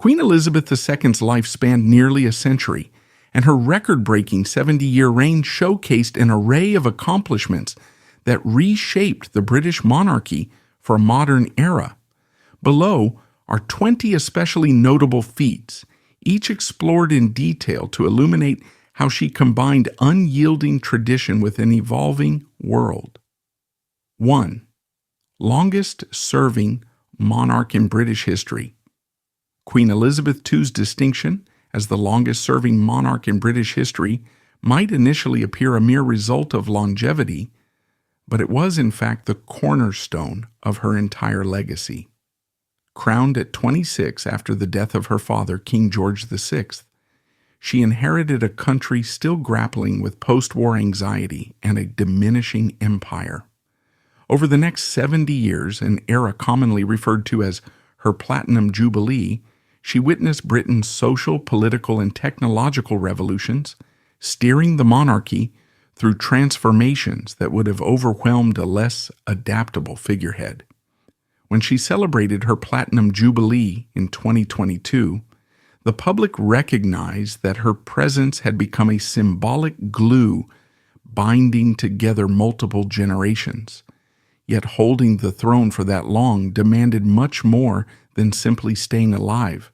Queen Elizabeth II's life spanned nearly a century, and her record-breaking 70-year reign showcased an array of accomplishments that reshaped the British monarchy for a modern era. Below are 20 especially notable feats, each explored in detail to illuminate how she combined unyielding tradition with an evolving world. 1. Longest-serving monarch in British history. Queen Elizabeth II's distinction as the longest-serving monarch in British history might initially appear a mere result of longevity, but it was in fact the cornerstone of her entire legacy. Crowned at 26 after the death of her father, King George VI, she inherited a country still grappling with post-war anxiety and a diminishing empire. Over the next 70 years, an era commonly referred to as her Platinum Jubilee, she witnessed Britain's social, political, and technological revolutions, steering the monarchy through transformations that would have overwhelmed a less adaptable figurehead. When she celebrated her Platinum Jubilee in 2022, the public recognized that her presence had become a symbolic glue binding together multiple generations. Yet holding the throne for that long demanded much more than simply staying alive.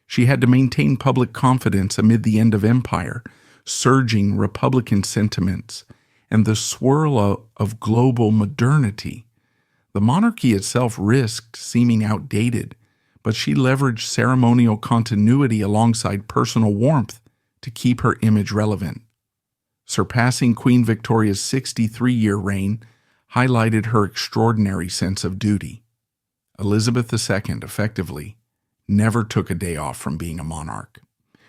She had to maintain public confidence amid the end of empire, surging Republican sentiments, and the swirl of global modernity. The monarchy itself risked seeming outdated, but she leveraged ceremonial continuity alongside personal warmth to keep her image relevant. Surpassing Queen Victoria's 63-year reign highlighted her extraordinary sense of duty. Elizabeth II, effectively, never took a day off from being a monarch.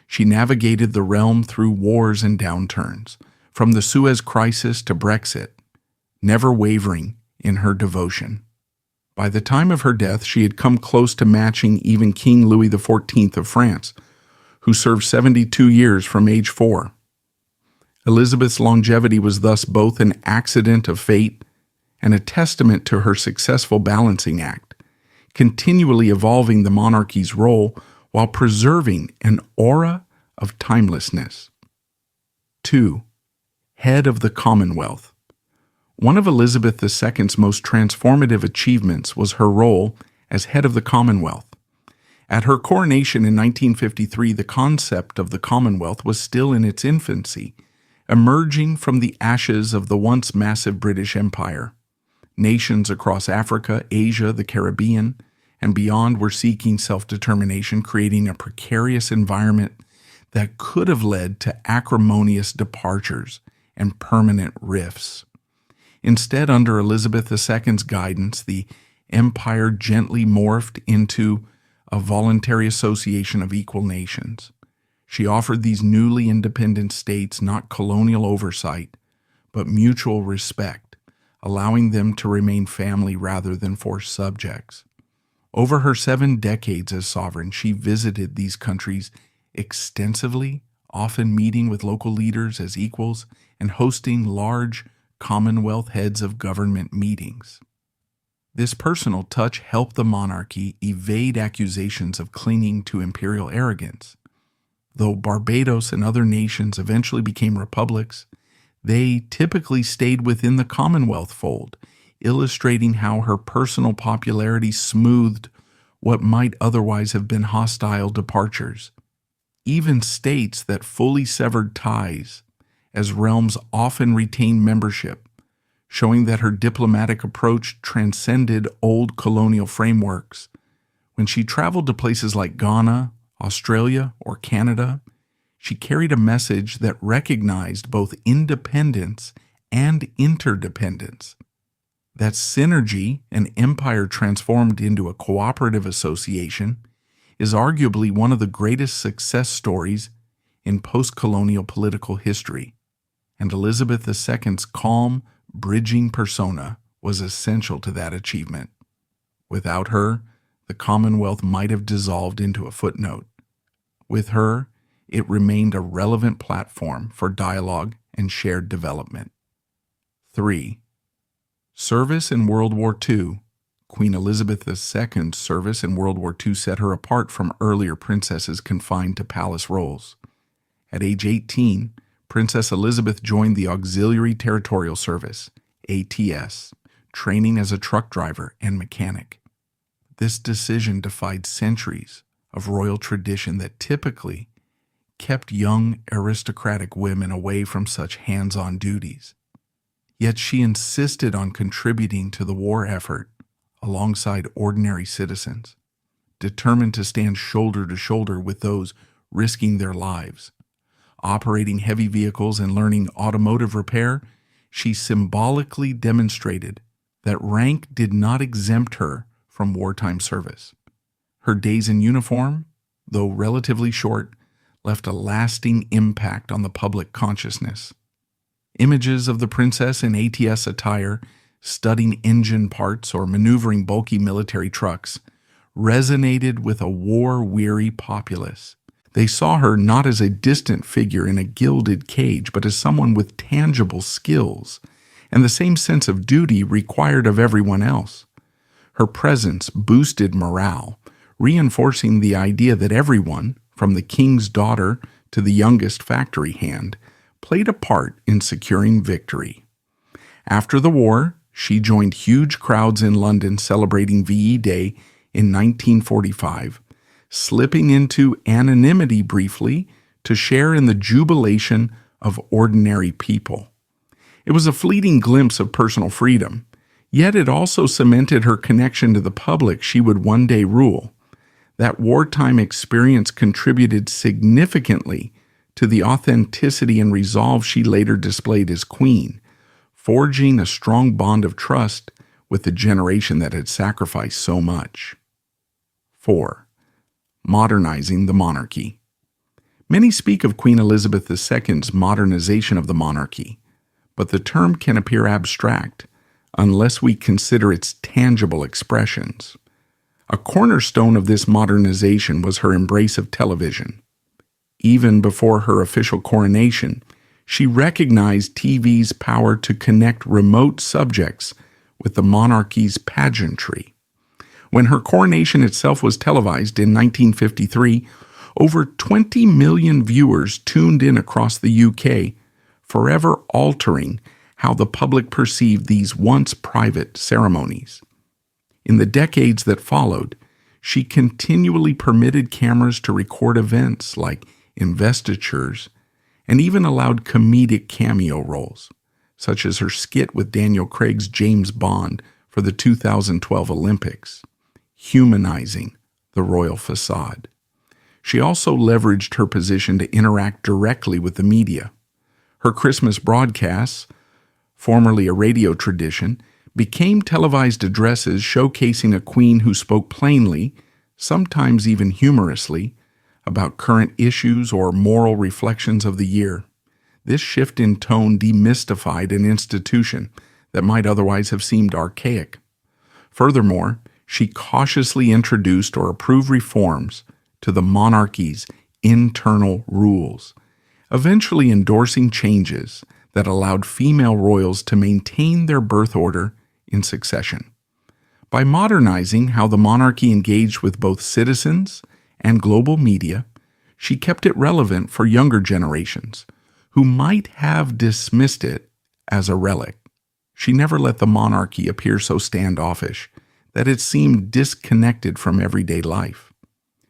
She navigated the realm through wars and downturns, from the Suez Crisis to Brexit, never wavering in her devotion. By the time of her death, she had come close to matching even King Louis XIV of France, who served 72 years from age 4. Elizabeth's longevity was thus both an accident of fate and a testament to her successful balancing act, continually evolving the monarchy's role while preserving an aura of timelessness. 2. Head of the Commonwealth. One of Elizabeth II's most transformative achievements was her role as head of the Commonwealth. At her coronation in 1953, the concept of the Commonwealth was still in its infancy, emerging from the ashes of the once massive British Empire. Nations across Africa, Asia, the Caribbean, and beyond were seeking self-determination, creating a precarious environment that could have led to acrimonious departures and permanent rifts. Instead, under Elizabeth II's guidance, the empire gently morphed into a voluntary association of equal nations. She offered these newly independent states not colonial oversight, but mutual respect, allowing them to remain family rather than forced subjects. Over her 7 decades as sovereign, she visited these countries extensively, often meeting with local leaders as equals and hosting large Commonwealth heads of government meetings. This personal touch helped the monarchy evade accusations of clinging to imperial arrogance. Though Barbados and other nations eventually became republics, they typically stayed within the Commonwealth fold, illustrating how her personal popularity smoothed what might otherwise have been hostile departures. Even states that fully severed ties, as realms often retained membership, showing that her diplomatic approach transcended old colonial frameworks. When she traveled to places like Ghana, Australia, or Canada, she carried a message that recognized both independence and interdependence. That synergy, an empire transformed into a cooperative association, is arguably one of the greatest success stories in post-colonial political history, and Elizabeth II's calm, bridging persona was essential to that achievement. Without her, the Commonwealth might have dissolved into a footnote. With her, it remained a relevant platform for dialogue and shared development. 3. Service in World War II Queen Elizabeth II's service in World War II set her apart from earlier princesses confined to palace roles. At age 18, Princess Elizabeth joined the Auxiliary Territorial Service, ATS, training as a truck driver and mechanic. This decision defied centuries of royal tradition that typically kept young aristocratic women away from such hands-on duties. Yet she insisted on contributing to the war effort alongside ordinary citizens, determined to stand shoulder to shoulder with those risking their lives. Operating heavy vehicles and learning automotive repair, she symbolically demonstrated that rank did not exempt her from wartime service. Her days in uniform, though relatively short, left a lasting impact on the public consciousness. Images of the princess in ATS attire, studying engine parts or maneuvering bulky military trucks, resonated with a war-weary populace. They saw her not as a distant figure in a gilded cage, but as someone with tangible skills and the same sense of duty required of everyone else. Her presence boosted morale, reinforcing the idea that everyone, from the king's daughter to the youngest factory hand, played a part in securing victory. After the war, she joined huge crowds in London celebrating VE Day in 1945, slipping into anonymity briefly to share in the jubilation of ordinary people. It was a fleeting glimpse of personal freedom, yet it also cemented her connection to the public she would one day rule. That wartime experience contributed significantly to the authenticity and resolve she later displayed as queen, forging a strong bond of trust with the generation that had sacrificed so much. 4. Modernizing the Monarchy. Many speak of Queen Elizabeth II's modernization of the monarchy, but the term can appear abstract unless we consider its tangible expressions. A cornerstone of this modernization was her embrace of television. Even before her official coronation, she recognized TV's power to connect remote subjects with the monarchy's pageantry. When her coronation itself was televised in 1953, over 20 million viewers tuned in across the UK, forever altering how the public perceived these once private ceremonies. In the decades that followed, she continually permitted cameras to record events like investitures and even allowed comedic cameo roles, such as her skit with Daniel Craig's James Bond for the 2012 Olympics, humanizing the royal facade. She also leveraged her position to interact directly with the media. Her Christmas broadcasts, formerly a radio tradition, became televised addresses showcasing a queen who spoke plainly, sometimes even humorously, about current issues or moral reflections of the year. This shift in tone demystified an institution that might otherwise have seemed archaic. Furthermore, she cautiously introduced or approved reforms to the monarchy's internal rules, eventually endorsing changes that allowed female royals to maintain their birth order in succession. By modernizing how the monarchy engaged with both citizens and global media, she kept it relevant for younger generations who might have dismissed it as a relic. She never let the monarchy appear so standoffish that it seemed disconnected from everyday life.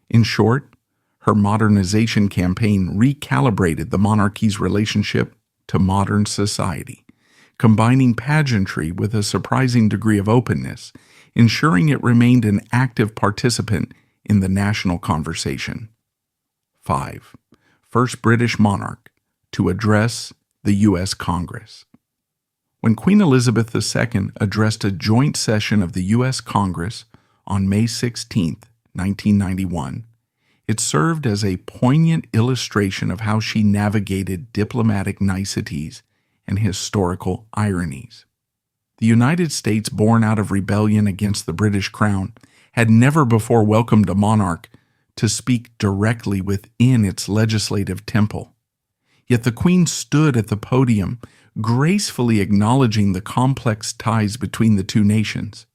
In short, her modernization campaign recalibrated the monarchy's relationship to modern society, combining pageantry with a surprising degree of openness, ensuring it remained an active participant in the national conversation. 5. First British monarch to address the U.S. Congress. When Queen Elizabeth II addressed a joint session of the U.S. Congress on May 16, 1991, it served as a poignant illustration of how she navigated diplomatic niceties and historical ironies. The United States, born out of rebellion against the British Crown, had never before welcomed a monarch to speak directly within its legislative temple. Yet the Queen stood at the podium, gracefully acknowledging the complex ties between the two nations.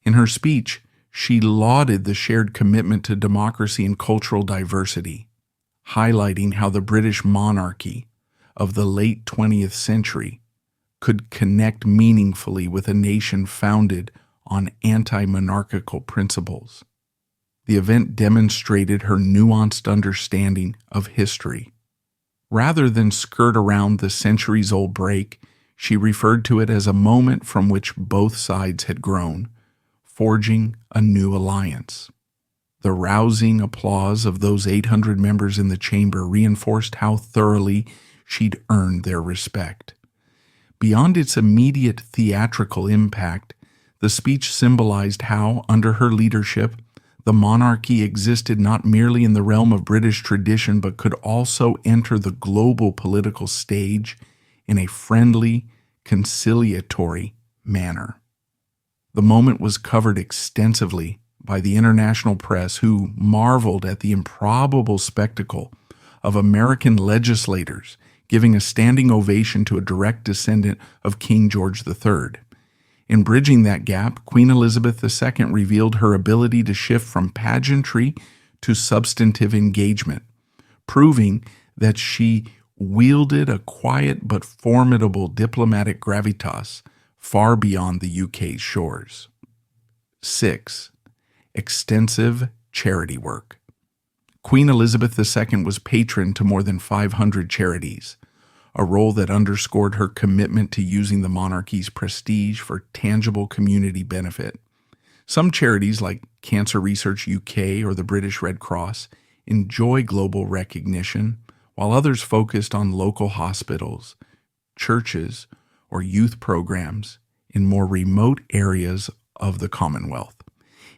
In her speech, she lauded the shared commitment to democracy and cultural diversity, highlighting how the British monarchy of the late 20th century could connect meaningfully with a nation founded on anti-monarchical principles. The event demonstrated her nuanced understanding of history. Rather than skirt around the centuries-old break, she referred to it as a moment from which both sides had grown, forging a new alliance. The rousing applause of those 800 members in the chamber reinforced how thoroughly she'd earned their respect. Beyond its immediate theatrical impact, the speech symbolized how, under her leadership, the monarchy existed not merely in the realm of British tradition but could also enter the global political stage in a friendly, conciliatory manner. The moment was covered extensively by the international press, who marveled at the improbable spectacle of American legislators giving a standing ovation to a direct descendant of King George III. In bridging that gap, Queen Elizabeth II revealed her ability to shift from pageantry to substantive engagement, proving that she wielded a quiet but formidable diplomatic gravitas far beyond the UK's shores. 6. Extensive charity work. Queen Elizabeth II was patron to more than 500 charities, a role that underscored her commitment to using the monarchy's prestige for tangible community benefit. Some charities, like Cancer Research UK or the British Red Cross, enjoy global recognition, while others focused on local hospitals, churches, or youth programs in more remote areas of the Commonwealth.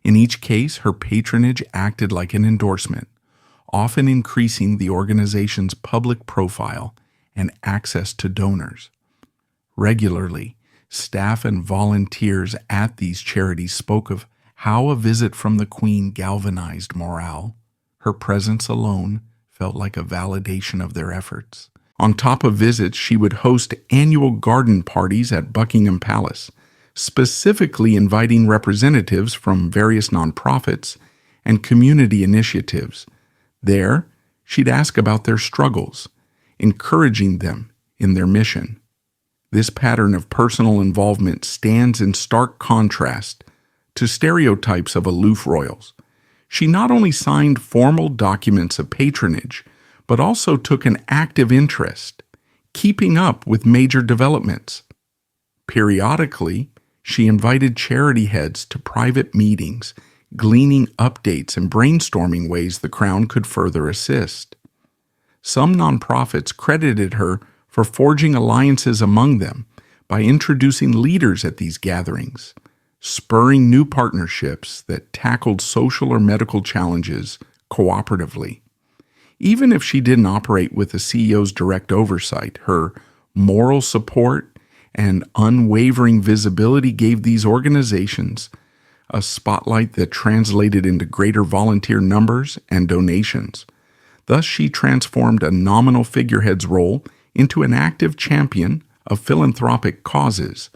In each case, her patronage acted like an endorsement, often increasing the organization's public profile and access to donors. Regularly, staff and volunteers at these charities spoke of how a visit from the Queen galvanized morale. Her presence alone felt like a validation of their efforts. On top of visits, she would host annual garden parties at Buckingham Palace, specifically inviting representatives from various nonprofits and community initiatives. There, she'd ask about their struggles, encouraging them in their mission. This pattern of personal involvement stands in stark contrast to stereotypes of aloof royals. She not only signed formal documents of patronage, but also took an active interest, keeping up with major developments. Periodically, she invited charity heads to private meetings, gleaning updates and brainstorming ways the Crown could further assist. Some nonprofits credited her for forging alliances among them by introducing leaders at these gatherings, spurring new partnerships that tackled social or medical challenges cooperatively. Even if she didn't operate with the CEO's direct oversight, her moral support and unwavering visibility gave these organizations a spotlight that translated into greater volunteer numbers and donations. Thus, she transformed a nominal figurehead's role into an active champion of philanthropic causes,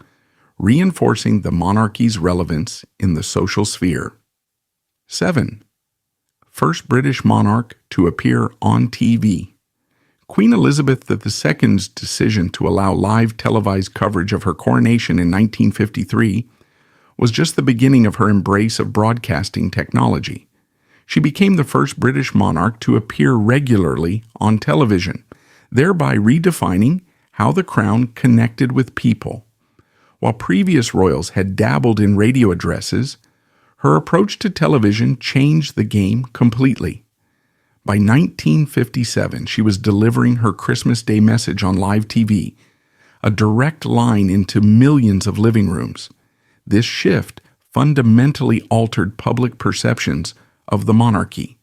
reinforcing the monarchy's relevance in the social sphere. 7. First British monarch to appear on TV. Queen Elizabeth II's decision to allow live televised coverage of her coronation in 1953 was just the beginning of her embrace of broadcasting technology. She became the first British monarch to appear regularly on television, thereby redefining how the Crown connected with people. While previous royals had dabbled in radio addresses, her approach to television changed the game completely. By 1957, she was delivering her Christmas Day message on live TV, a direct line into millions of living rooms. This shift fundamentally altered public perceptions of the monarchy.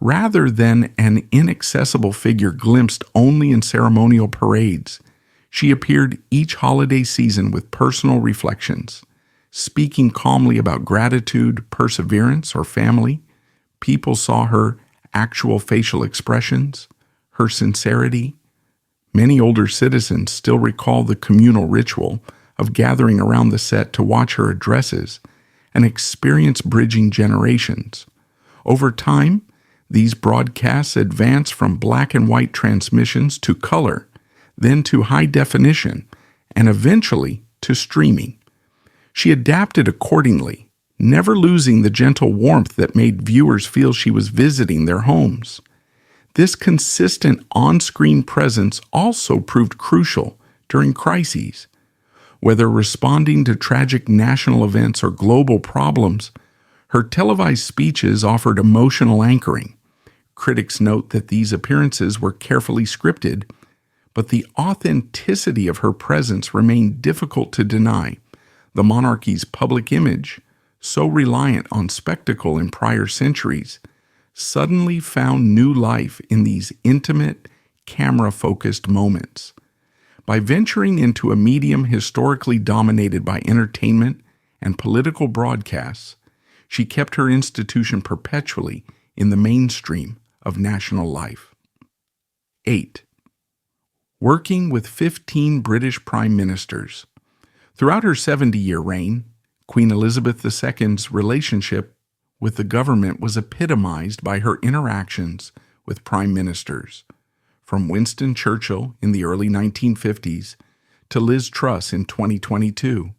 Rather than an inaccessible figure glimpsed only in ceremonial parades, she appeared each holiday season with personal reflections, speaking calmly about gratitude, perseverance, or family. People saw her actual facial expressions, her sincerity. Many older citizens still recall the communal ritual of gathering around the set to watch her addresses, an experience bridging generations. Over time, these broadcasts advanced from black and white transmissions to color, then to high definition, and eventually to streaming. She adapted accordingly, never losing the gentle warmth that made viewers feel she was visiting their homes. This consistent on-screen presence also proved crucial during crises. Whether responding to tragic national events or global problems, her televised speeches offered emotional anchoring. Critics note that these appearances were carefully scripted, but the authenticity of her presence remained difficult to deny. The monarchy's public image, so reliant on spectacle in prior centuries, suddenly found new life in these intimate, camera-focused moments. By venturing into a medium historically dominated by entertainment and political broadcasts, she kept her institution perpetually in the mainstream of national life. 8. Working with 15 British prime ministers. Throughout her 70-year reign, Queen Elizabeth II's relationship with the government was epitomized by her interactions with prime ministers, from Winston Churchill in the early 1950s to Liz Truss in 2022.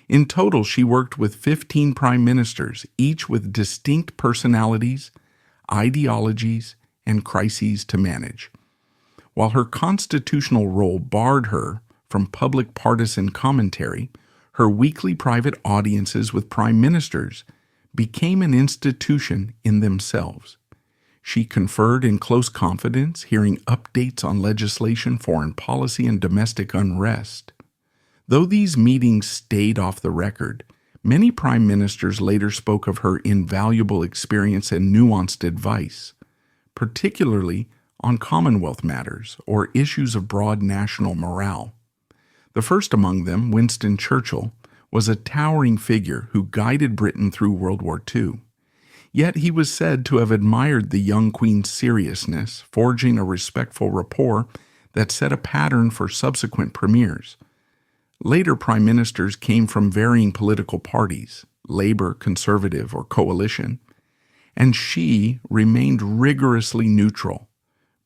In total, she worked with 15 prime ministers, each with distinct personalities, ideologies, and crises to manage. While her constitutional role barred her from public partisan commentary, her weekly private audiences with prime ministers became an institution in themselves. She conferred in close confidence, hearing updates on legislation, foreign policy, and domestic unrest. Though these meetings stayed off the record, many prime ministers later spoke of her invaluable experience and nuanced advice, particularly on Commonwealth matters or issues of broad national morale. The first among them, Winston Churchill, was a towering figure who guided Britain through World War II. Yet he was said to have admired the young Queen's seriousness, forging a respectful rapport that set a pattern for subsequent premiers. Later prime ministers came from varying political parties, Labour, Conservative, or coalition, and she remained rigorously neutral,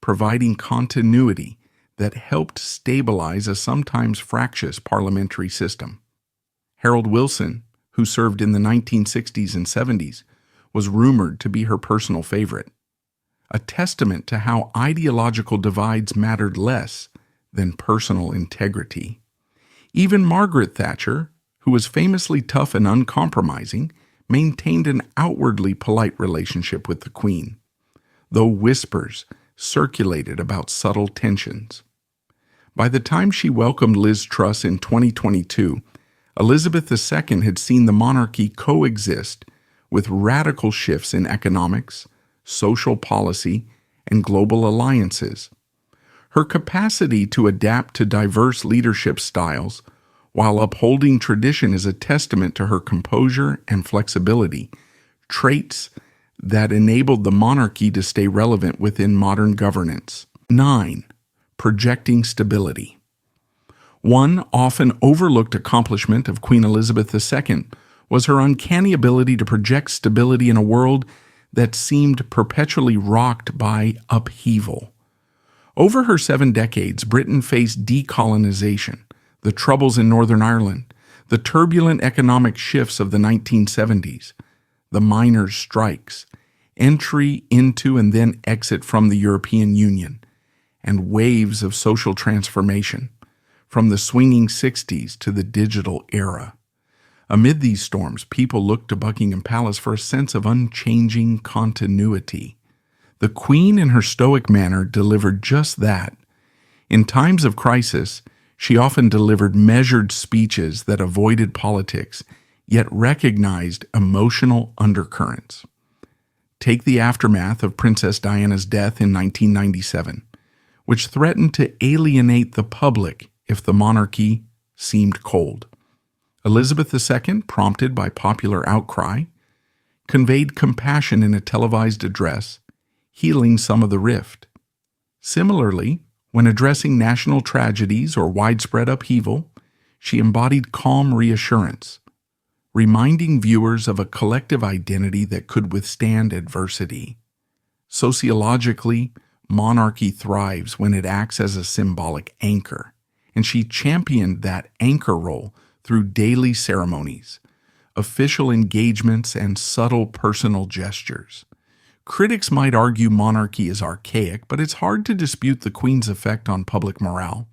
providing continuity that helped stabilize a sometimes fractious parliamentary system. Harold Wilson, who served in the 1960s and 70s, was rumored to be her personal favorite, a testament to how ideological divides mattered less than personal integrity. Even Margaret Thatcher, who was famously tough and uncompromising, maintained an outwardly polite relationship with the Queen, though whispers circulated about subtle tensions. By the time she welcomed Liz Truss in 2022, Elizabeth II had seen the monarchy coexist with radical shifts in economics, social policy, and global alliances. Her capacity to adapt to diverse leadership styles while upholding tradition is a testament to her composure and flexibility, traits that enabled the monarchy to stay relevant within modern governance. 9. Projecting stability. One often overlooked accomplishment of Queen Elizabeth II was her uncanny ability to project stability in a world that seemed perpetually rocked by upheaval. Over her 7 decades, Britain faced decolonization, the troubles in Northern Ireland, the turbulent economic shifts of the 1970s, the miners' strikes, entry into and then exit from the European Union, and waves of social transformation, from the swinging 60s to the digital era. Amid these storms, people looked to Buckingham Palace for a sense of unchanging continuity. The Queen, in her stoic manner, delivered just that. In times of crisis, she often delivered measured speeches that avoided politics, yet recognized emotional undercurrents. Take the aftermath of Princess Diana's death in 1997, which threatened to alienate the public if the monarchy seemed cold. Elizabeth II, prompted by popular outcry, conveyed compassion in a televised address, healing some of the rift. Similarly, when addressing national tragedies or widespread upheaval, she embodied calm reassurance, reminding viewers of a collective identity that could withstand adversity. Sociologically, monarchy thrives when it acts as a symbolic anchor, and she championed that anchor role through daily ceremonies, official engagements, and subtle personal gestures. Critics might argue monarchy is archaic, but it's hard to dispute the Queen's effect on public morale,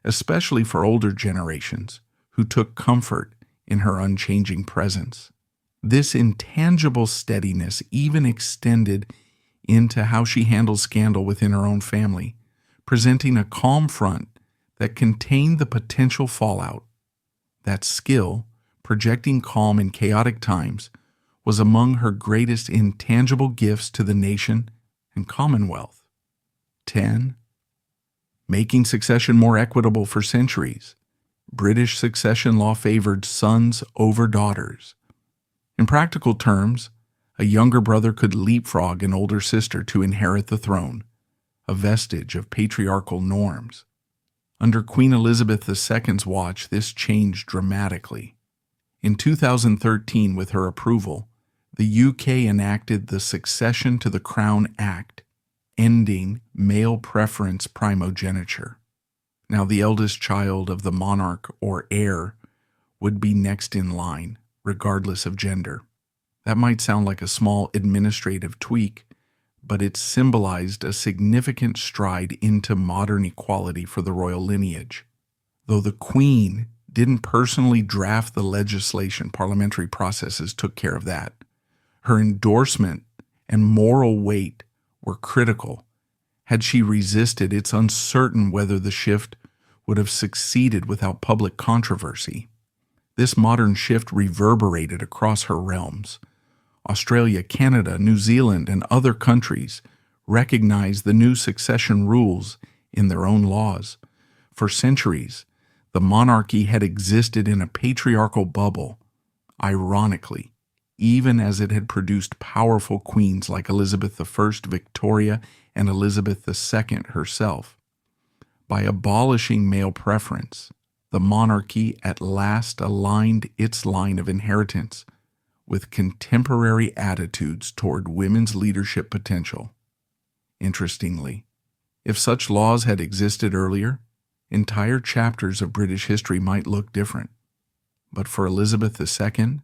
especially for older generations who took comfort in her unchanging presence. This intangible steadiness even extended into how she handles scandal within her own family, presenting a calm front that contained the potential fallout. That skill, projecting calm in chaotic times, was among her greatest intangible gifts to the nation and Commonwealth. 10. Making succession more equitable for centuries. British succession law favored sons over daughters. In practical terms, a younger brother could leapfrog an older sister to inherit the throne, a vestige of patriarchal norms. Under Queen Elizabeth II's watch, this changed dramatically. In 2013, with her approval, the UK enacted the Succession to the Crown Act, ending male preference primogeniture. Now, the eldest child of the monarch or heir would be next in line, regardless of gender. That might sound like a small administrative tweak, but it symbolized a significant stride into modern equality for the royal lineage. Though the Queen didn't personally draft the legislation, parliamentary processes took care of that. Her endorsement and moral weight were critical. Had she resisted, it's uncertain whether the shift would have succeeded without public controversy. This modern shift reverberated across her realms. Australia, Canada, New Zealand, and other countries recognized the new succession rules in their own laws. For centuries, the monarchy had existed in a patriarchal bubble. Ironically, even as it had produced powerful queens like Elizabeth I, Victoria, and Elizabeth II herself. By abolishing male preference, the monarchy at last aligned its line of inheritance with contemporary attitudes toward women's leadership potential. Interestingly, if such laws had existed earlier, entire chapters of British history might look different. But for Elizabeth II,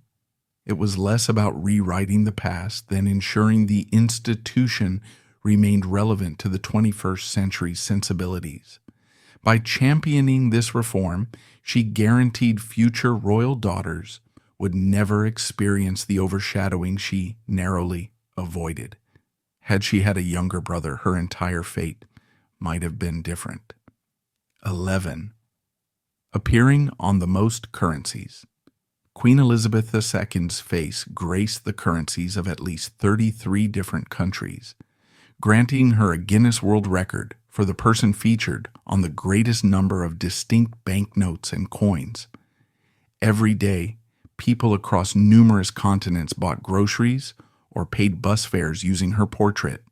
it was less about rewriting the past than ensuring the institution remained relevant to the 21st century's sensibilities. By championing this reform, she guaranteed future royal daughters would never experience the overshadowing she narrowly avoided. Had she had a younger brother, her entire fate might have been different. 11. Appearing on the most currencies. Queen Elizabeth II's face graced the currencies of at least 33 different countries, granting her a Guinness World Record for the person featured on the greatest number of distinct banknotes and coins. Every day, people across numerous continents bought groceries or paid bus fares using her portrait,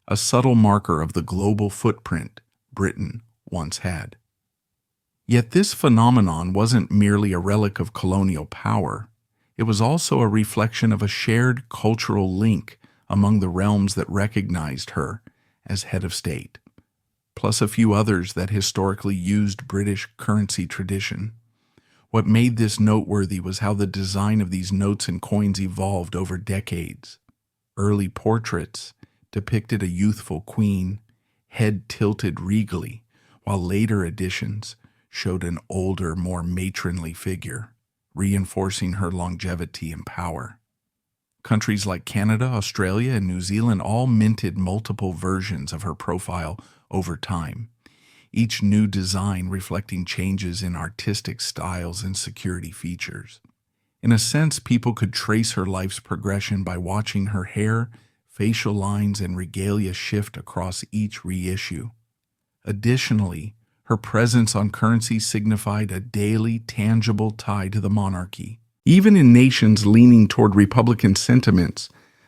a subtle marker of the global footprint Britain once had. Yet this phenomenon wasn't merely a relic of colonial power. It was also a reflection of a shared cultural link among the realms that recognized her as head of state, plus a few others that historically used British currency tradition. What made this noteworthy was how the design of these notes and coins evolved over decades. Early portraits depicted a youthful queen, head tilted regally, while later editions showed an older, more matronly figure, reinforcing her longevity and power. Countries like Canada, Australia, and New Zealand all minted multiple versions of her profile over time, each new design reflecting changes in artistic styles and security features. In a sense, people could trace her life's progression by watching her hair, facial lines, and regalia shift across each reissue. Additionally, her presence on currency signified a daily, tangible tie to the monarchy. Even in nations leaning toward Republican sentiments,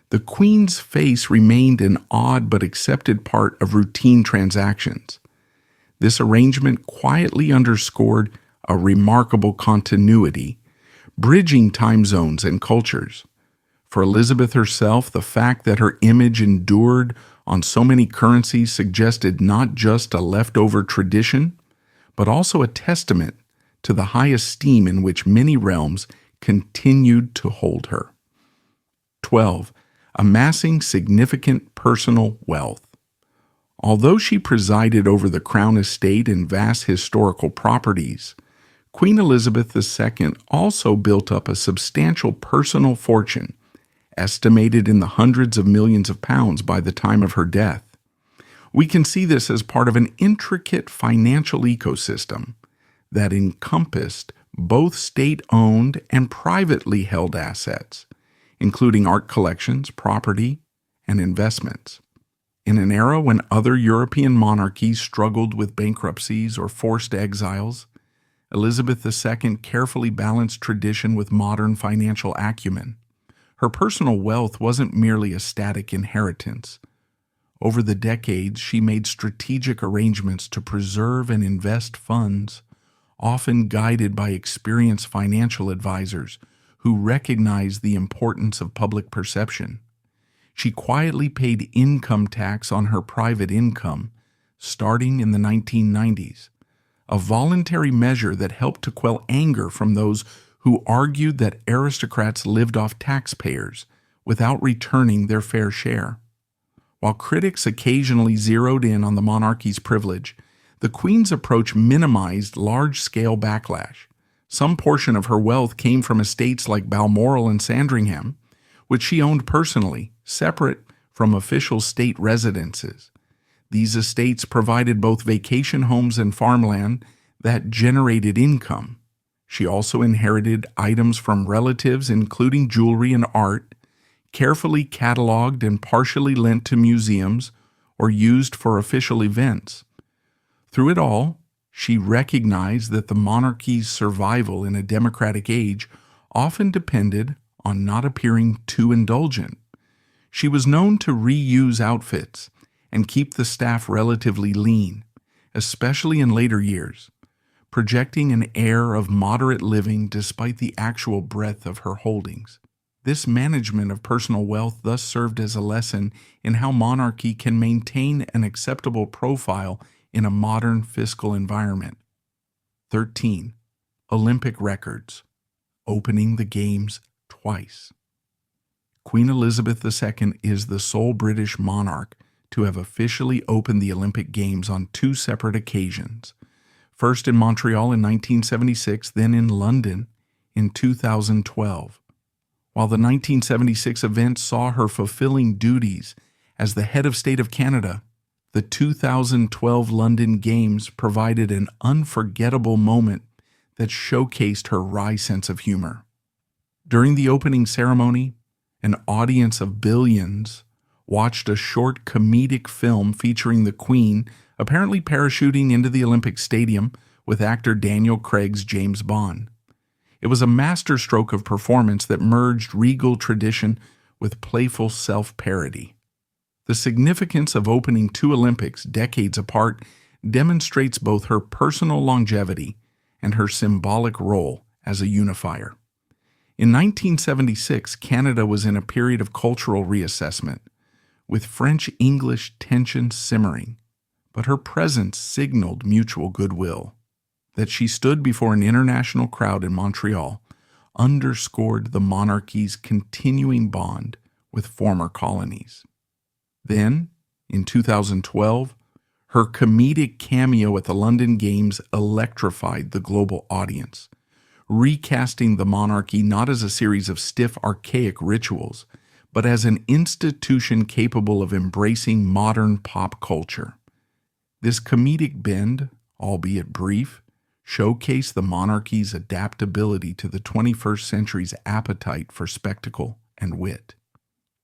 the Queen's face remained an odd but accepted part of routine transactions. This arrangement quietly underscored a remarkable continuity, bridging time zones and cultures. For Elizabeth herself, the fact that her image endured on so many currencies suggested not just a leftover tradition, but also a testament to the high esteem in which many realms continued to hold her. 12. Amassing significant personal wealth. Although she presided over the crown estate and vast historical properties, Queen Elizabeth II also built up a substantial personal fortune, estimated in the hundreds of millions of pounds by the time of her death. We can see this as part of an intricate financial ecosystem that encompassed both state-owned and privately held assets, including art collections, property, and investments. In an era when other European monarchies struggled with bankruptcies or forced exiles, Elizabeth II carefully balanced tradition with modern financial acumen. Her personal wealth wasn't merely a static inheritance. Over the decades, she made strategic arrangements to preserve and invest funds, often guided by experienced financial advisors who recognized the importance of public perception. She quietly paid income tax on her private income, starting in the 1990s, a voluntary measure that helped to quell anger from those who argued that aristocrats lived off taxpayers without returning their fair share. While critics occasionally zeroed in on the monarchy's privilege, the Queen's approach minimized large-scale backlash. Some portion of her wealth came from estates like Balmoral and Sandringham, which she owned personally, separate from official state residences. These estates provided both vacation homes and farmland that generated income. She also inherited items from relatives, including jewelry and art, carefully cataloged and partially lent to museums or used for official events. Through it all, she recognized that the monarchy's survival in a democratic age often depended on not appearing too indulgent. She was known to reuse outfits and keep the staff relatively lean, especially in later years, projecting an air of moderate living despite the actual breadth of her holdings. This management of personal wealth thus served as a lesson in how monarchy can maintain an acceptable profile in a modern fiscal environment. 13. Olympic records. Opening the Games twice. Queen Elizabeth II is the sole British monarch to have officially opened the Olympic Games on two separate occasions, first in Montreal in 1976, then in London in 2012. While the 1976 event saw her fulfilling duties as the head of state of Canada, the 2012 London Games provided an unforgettable moment that showcased her wry sense of humor. During the opening ceremony, an audience of billions watched a short comedic film featuring the Queen apparently parachuting into the Olympic Stadium with actor Daniel Craig's James Bond. It was a masterstroke of performance that merged regal tradition with playful self-parody. The significance of opening two Olympics decades apart demonstrates both her personal longevity and her symbolic role as a unifier. In 1976, Canada was in a period of cultural reassessment, with French-English tension simmering, but her presence signaled mutual goodwill. That she stood before an international crowd in Montreal underscored the monarchy's continuing bond with former colonies. Then, in 2012, her comedic cameo at the London Games electrified the global audience, recasting the monarchy not as a series of stiff, archaic rituals, but as an institution capable of embracing modern pop culture. This comedic bend, albeit brief, showcased the monarchy's adaptability to the 21st century's appetite for spectacle and wit.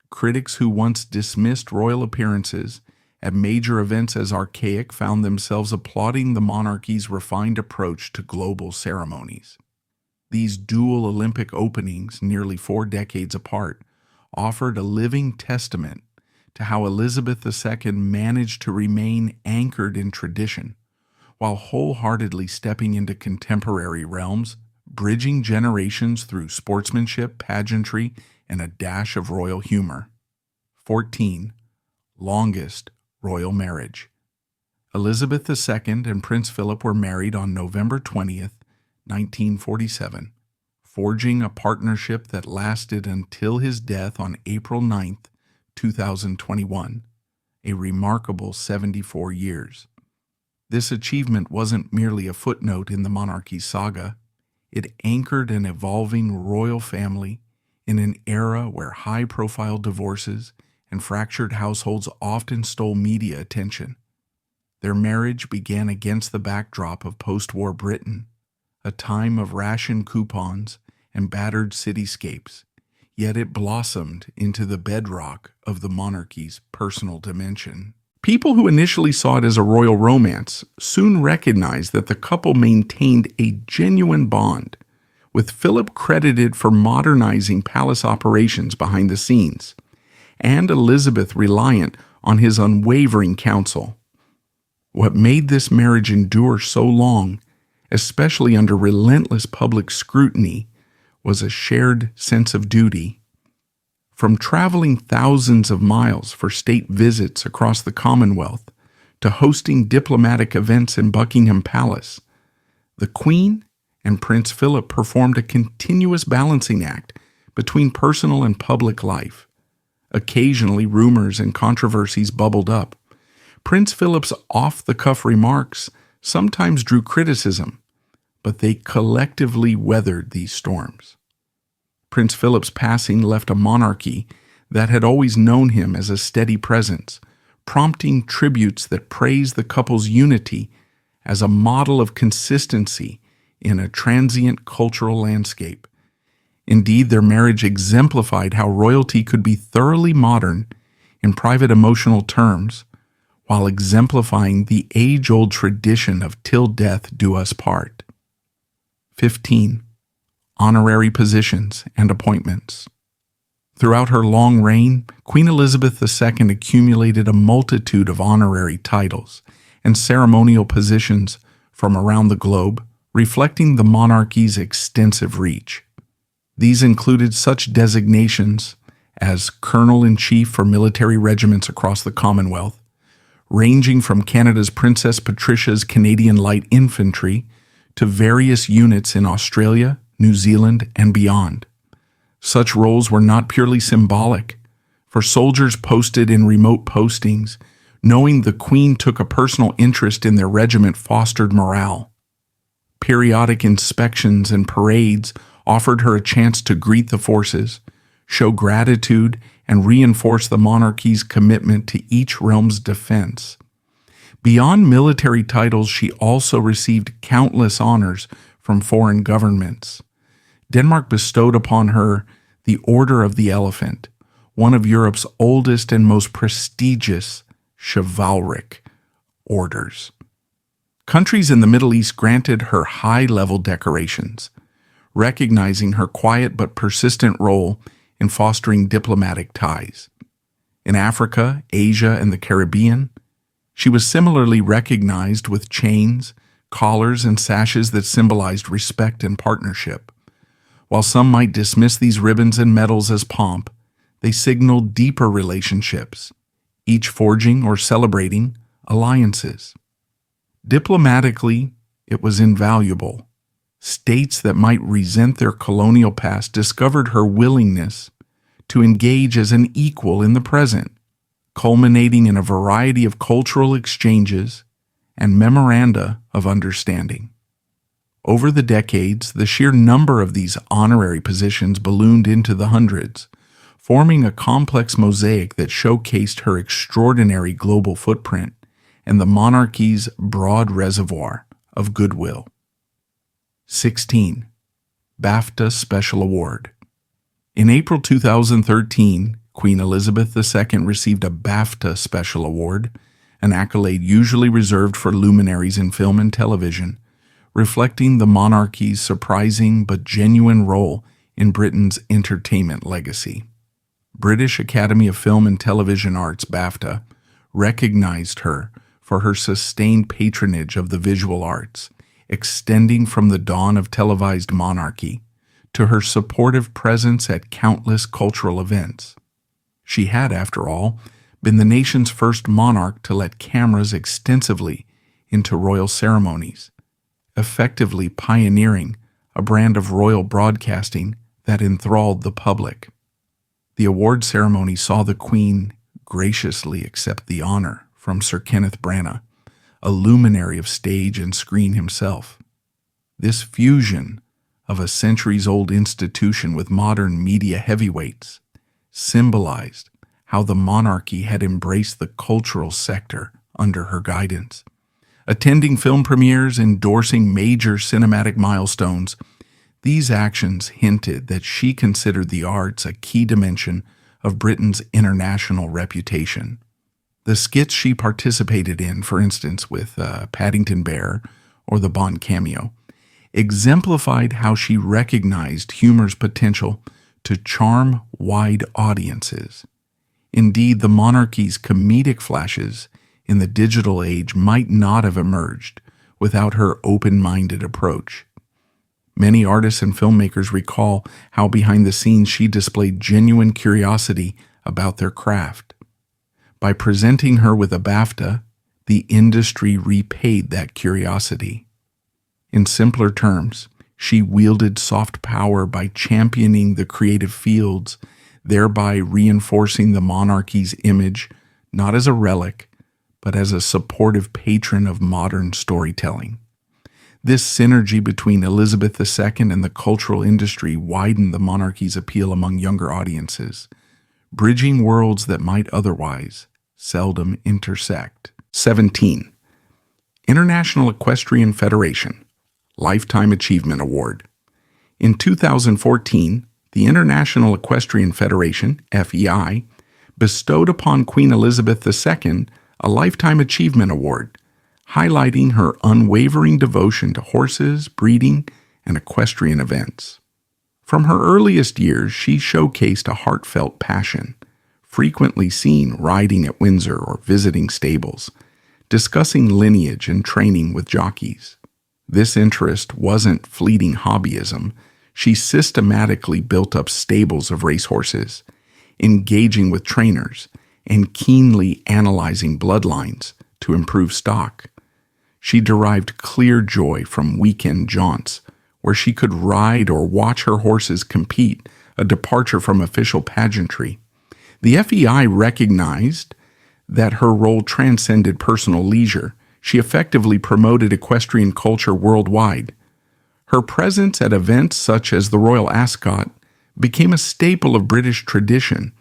Critics who once dismissed royal appearances at major events as archaic found themselves applauding the monarchy's refined approach to global ceremonies. These dual Olympic openings, nearly 4 decades apart, offered a living testament to how Elizabeth II managed to remain anchored in tradition, while wholeheartedly stepping into contemporary realms bridging generations through sportsmanship, pageantry, and a dash of royal humor. 14. Longest royal marriage. Elizabeth II and Prince Philip were married on November 20th, 1947, forging a partnership that lasted until his death on April 9th, 2021, a remarkable 74 years. This achievement wasn't merely a footnote in the monarchy's saga. It anchored an evolving royal family in an era where high-profile divorces and fractured households often stole media attention. Their marriage began against the backdrop of post-war Britain, a time of ration coupons and battered cityscapes, yet it blossomed into the bedrock of the monarchy's personal dimension. People who initially saw it as a royal romance soon recognized that the couple maintained a genuine bond, with Philip credited for modernizing palace operations behind the scenes, and Elizabeth reliant on his unwavering counsel. What made this marriage endure so long, especially under relentless public scrutiny, was a shared sense of duty. From traveling thousands of miles for state visits across the Commonwealth to hosting diplomatic events in Buckingham Palace, the Queen and Prince Philip performed a continuous balancing act between personal and public life. Occasionally, rumors and controversies bubbled up. Prince Philip's off-the-cuff remarks sometimes drew criticism, but they collectively weathered these storms. Prince Philip's passing left a monarchy that had always known him as a steady presence, prompting tributes that praised the couple's unity as a model of consistency in a transient cultural landscape. Indeed, their marriage exemplified how royalty could be thoroughly modern in private emotional terms, while exemplifying the age-old tradition of till death do us part. 15. Honorary positions and appointments. Throughout her long reign, Queen Elizabeth II accumulated a multitude of honorary titles and ceremonial positions from around the globe, reflecting the monarchy's extensive reach. These included such designations as Colonel-in-Chief for military regiments across the Commonwealth, ranging from Canada's Princess Patricia's Canadian Light Infantry to various units in Australia, New Zealand, and beyond. Such roles were not purely symbolic. For soldiers posted in remote postings, knowing the Queen took a personal interest in their regiment fostered morale. Periodic inspections and parades offered her a chance to greet the forces, show gratitude, and reinforce the monarchy's commitment to each realm's defense. Beyond military titles, she also received countless honors from foreign governments. Denmark bestowed upon her the Order of the Elephant, one of Europe's oldest and most prestigious chivalric orders. Countries in the Middle East granted her high-level decorations, recognizing her quiet but persistent role in fostering diplomatic ties. In Africa, Asia, and the Caribbean, she was similarly recognized with chains, collars, and sashes that symbolized respect and partnership. While some might dismiss these ribbons and medals as pomp, they signaled deeper relationships, each forging or celebrating alliances. Diplomatically, it was invaluable. States that might resent their colonial past discovered her willingness to engage as an equal in the present, culminating in a variety of cultural exchanges and memoranda of understanding. Over the decades, the sheer number of these honorary positions ballooned into the hundreds, forming a complex mosaic that showcased her extraordinary global footprint and the monarchy's broad reservoir of goodwill. 16. BAFTA Special Award. In April 2013, Queen Elizabeth II received a BAFTA Special Award, an accolade usually reserved for luminaries in film and television, reflecting the monarchy's surprising but genuine role in Britain's entertainment legacy. British Academy of Film and Television Arts BAFTA recognized her for her sustained patronage of the visual arts, extending from the dawn of televised monarchy to her supportive presence at countless cultural events. She had, after all, been the nation's first monarch to let cameras extensively into royal ceremonies, effectively pioneering a brand of royal broadcasting that enthralled the public. The award ceremony saw the Queen graciously accept the honor from Sir Kenneth Branagh, a luminary of stage and screen himself. This fusion of a centuries-old institution with modern media heavyweights symbolized how the monarchy had embraced the cultural sector under her guidance. Attending film premieres, endorsing major cinematic milestones, these actions hinted that she considered the arts a key dimension of Britain's international reputation. The skits she participated in, for instance, with Paddington Bear or the Bond cameo, exemplified how she recognized humor's potential to charm wide audiences. Indeed, the monarchy's comedic flashes in the digital age might not have emerged without her open-minded approach. Many artists and filmmakers recall how behind the scenes she displayed genuine curiosity about their craft. By presenting her with a BAFTA, the industry repaid that curiosity. In simpler terms, she wielded soft power by championing the creative fields, thereby reinforcing the monarchy's image not as a relic, but as a supportive patron of modern storytelling. This synergy between Elizabeth II and the cultural industry widened the monarchy's appeal among younger audiences, bridging worlds that might otherwise seldom intersect. 17. International Equestrian Federation Lifetime Achievement Award. In 2014, the International Equestrian Federation, FEI, bestowed upon Queen Elizabeth II a Lifetime Achievement Award, highlighting her unwavering devotion to horses, breeding, and equestrian events. From her earliest years, she showcased a heartfelt passion, frequently seen riding at Windsor or visiting stables, discussing lineage and training with jockeys. This interest wasn't fleeting hobbyism. She systematically built up stables of racehorses, engaging with trainers and keenly analyzing bloodlines to improve stock. She derived clear joy from weekend jaunts, where she could ride or watch her horses compete, a departure from official pageantry. The FEI recognized that her role transcended personal leisure. She effectively promoted equestrian culture worldwide. Her presence at events such as the Royal Ascot became a staple of British tradition,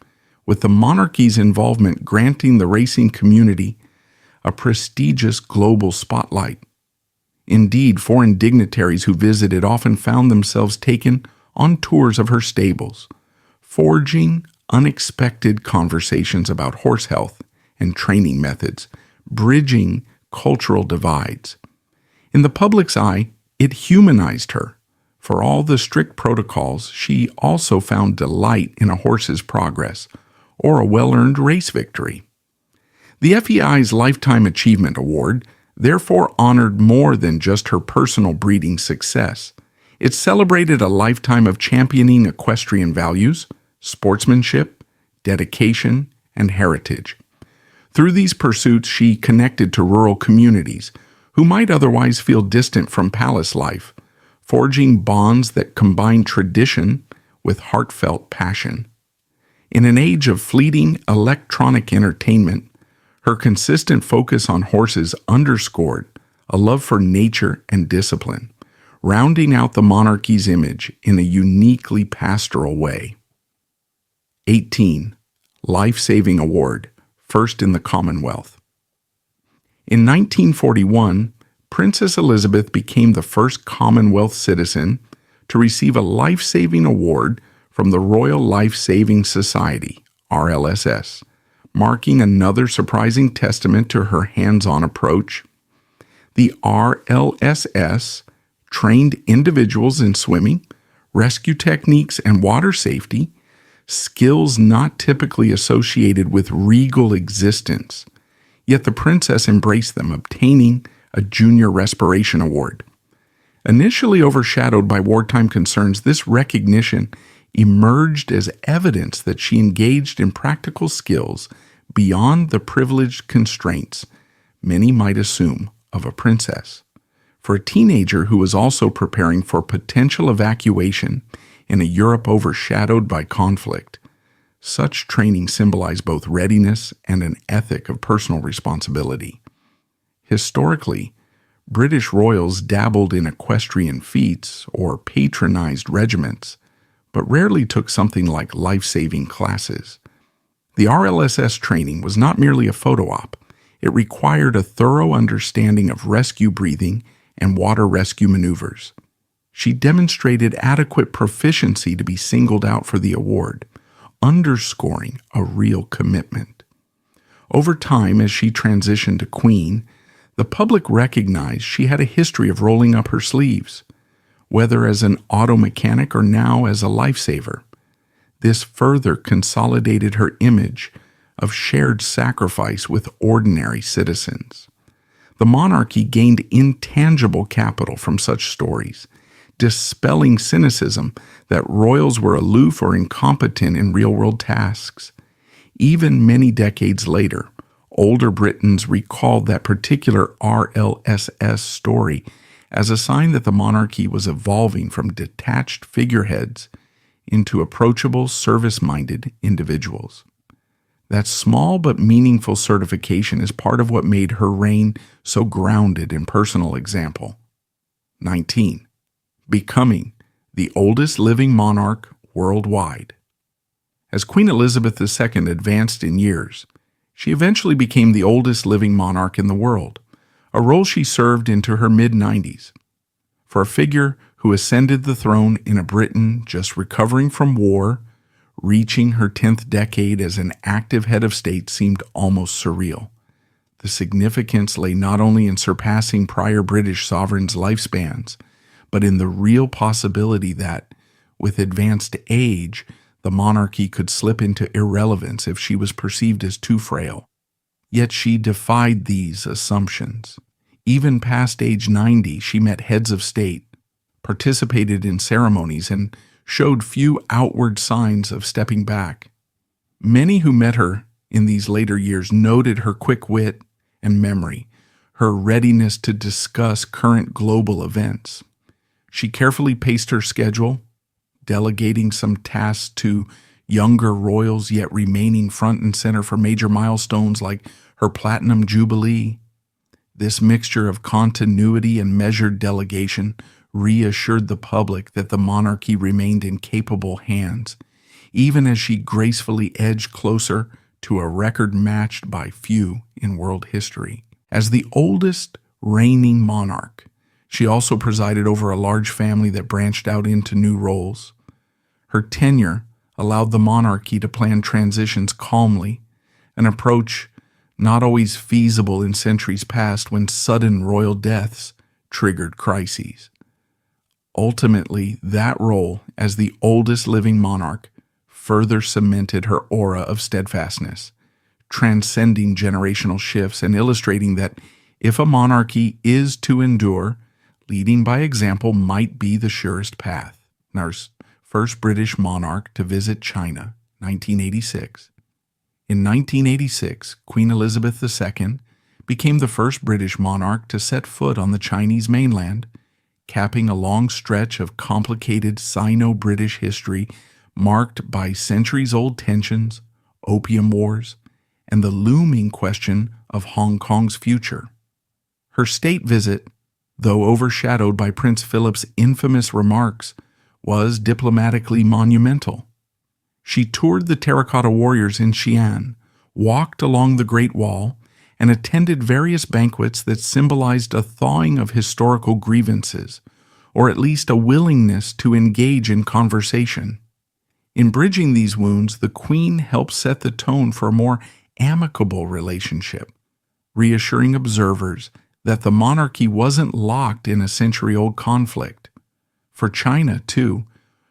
with the monarchy's involvement granting the racing community a prestigious global spotlight. Indeed, foreign dignitaries who visited often found themselves taken on tours of her stables, forging unexpected conversations about horse health and training methods, bridging cultural divides. In the public's eye, it humanized her. For all the strict protocols, she also found delight in a horse's progress or a well-earned race victory. The FEI's Lifetime Achievement Award therefore honored more than just her personal breeding success. It celebrated a lifetime of championing equestrian values, sportsmanship, dedication, and heritage. Through these pursuits, she connected to rural communities who might otherwise feel distant from palace life, forging bonds that combine tradition with heartfelt passion. In an age of fleeting electronic entertainment, her consistent focus on horses underscored a love for nature and discipline, rounding out the monarchy's image in a uniquely pastoral way. 18. Life-Saving Award, first in the Commonwealth. In 1941, Princess Elizabeth became the first Commonwealth citizen to receive a life-saving award from the Royal Life-Saving Society, RLSS, marking another surprising testament to her hands-on approach. The RLSS trained individuals in swimming, rescue techniques, and water safety, skills not typically associated with regal existence. Yet the princess embraced them, obtaining a Junior Respiration Award. Initially overshadowed by wartime concerns, this recognition emerged as evidence that she engaged in practical skills beyond the privileged constraints many might assume of a princess. For a teenager who was also preparing for potential evacuation in a Europe overshadowed by conflict, such training symbolized both readiness and an ethic of personal responsibility. Historically, British royals dabbled in equestrian feats or patronized regiments, but rarely took something like life-saving classes. The RLSS training was not merely a photo op. It required a thorough understanding of rescue breathing and water rescue maneuvers. She demonstrated adequate proficiency to be singled out for the award, underscoring a real commitment. Over time, as she transitioned to queen, the public recognized she had a history of rolling up her sleeves, whether as an auto mechanic or now as a lifesaver. This further consolidated her image of shared sacrifice with ordinary citizens. The monarchy gained intangible capital from such stories, dispelling cynicism that royals were aloof or incompetent in real-world tasks. Even many decades later, older Britons recalled that particular RLSS story as a sign that the monarchy was evolving from detached figureheads into approachable, service-minded individuals. That small but meaningful certification is part of what made her reign so grounded in personal example. 19. Becoming the oldest living monarch worldwide. As Queen Elizabeth II advanced in years, she eventually became the oldest living monarch in the world, a role she served into her mid-90s. For a figure who ascended the throne in a Britain just recovering from war, reaching her 10th decade as an active head of state seemed almost surreal. The significance lay not only in surpassing prior British sovereigns' lifespans, but in the real possibility that, with advanced age, the monarchy could slip into irrelevance if she was perceived as too frail. Yet she defied these assumptions. Even past age 90, she met heads of state, participated in ceremonies, and showed few outward signs of stepping back. Many who met her in these later years noted her quick wit and memory, her readiness to discuss current global events. She carefully paced her schedule, delegating some tasks to younger royals yet remaining front and center for major milestones like her Platinum Jubilee. This mixture of continuity and measured delegation reassured the public that the monarchy remained in capable hands, even as she gracefully edged closer to a record matched by few in world history. As the oldest reigning monarch, she also presided over a large family that branched out into new roles. Her tenure allowed the monarchy to plan transitions calmly, an approach not always feasible in centuries past when sudden royal deaths triggered crises. Ultimately, that role as the oldest living monarch further cemented her aura of steadfastness, transcending generational shifts and illustrating that if a monarchy is to endure, leading by example might be the surest path. Our first British monarch to visit China, 1986. In 1986, Queen Elizabeth II became the first British monarch to set foot on the Chinese mainland, capping a long stretch of complicated Sino-British history marked by centuries-old tensions, opium wars, and the looming question of Hong Kong's future. Her state visit, though overshadowed by Prince Philip's infamous remarks, was diplomatically monumental. She toured the terracotta warriors in Xi'an, walked along the Great Wall, and attended various banquets that symbolized a thawing of historical grievances, or at least a willingness to engage in conversation. In bridging these wounds, the Queen helped set the tone for a more amicable relationship, reassuring observers that the monarchy wasn't locked in a century-old conflict. For China, too,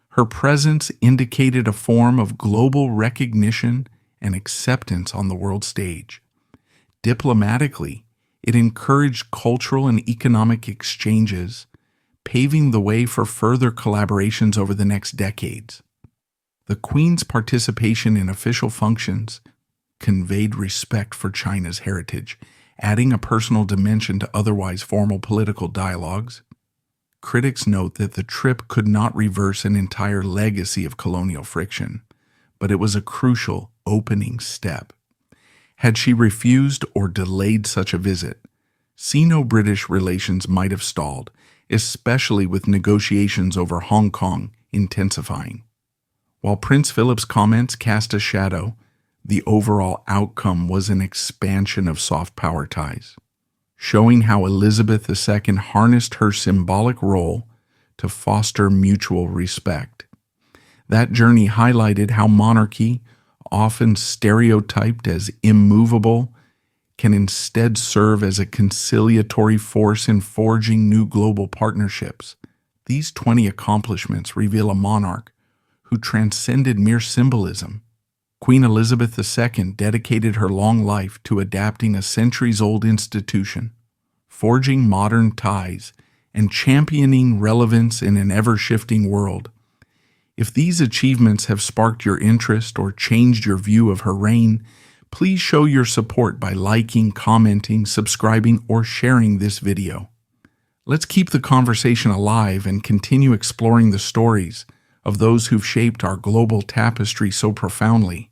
her presence indicated a form of global recognition and acceptance on the world stage. Diplomatically, it encouraged cultural and economic exchanges, paving the way for further collaborations over the next decades. The Queen's participation in official functions conveyed respect for China's heritage, adding a personal dimension to otherwise formal political dialogues. Critics note that the trip could not reverse an entire legacy of colonial friction, but it was a crucial opening step. Had she refused or delayed such a visit, Sino-British relations might have stalled, especially with negotiations over Hong Kong intensifying. While Prince Philip's comments cast a shadow, the overall outcome was an expansion of soft power ties, showing how Elizabeth II harnessed her symbolic role to foster mutual respect. That journey highlighted how monarchy, often stereotyped as immovable, can instead serve as a conciliatory force in forging new global partnerships. These 20 accomplishments reveal a monarch who transcended mere symbolism. Queen Elizabeth II dedicated her long life to adapting a centuries-old institution, forging modern ties, and championing relevance in an ever-shifting world. If these achievements have sparked your interest or changed your view of her reign, please show your support by liking, commenting, subscribing, or sharing this video. Let's keep the conversation alive and continue exploring the stories of those who've shaped our global tapestry so profoundly.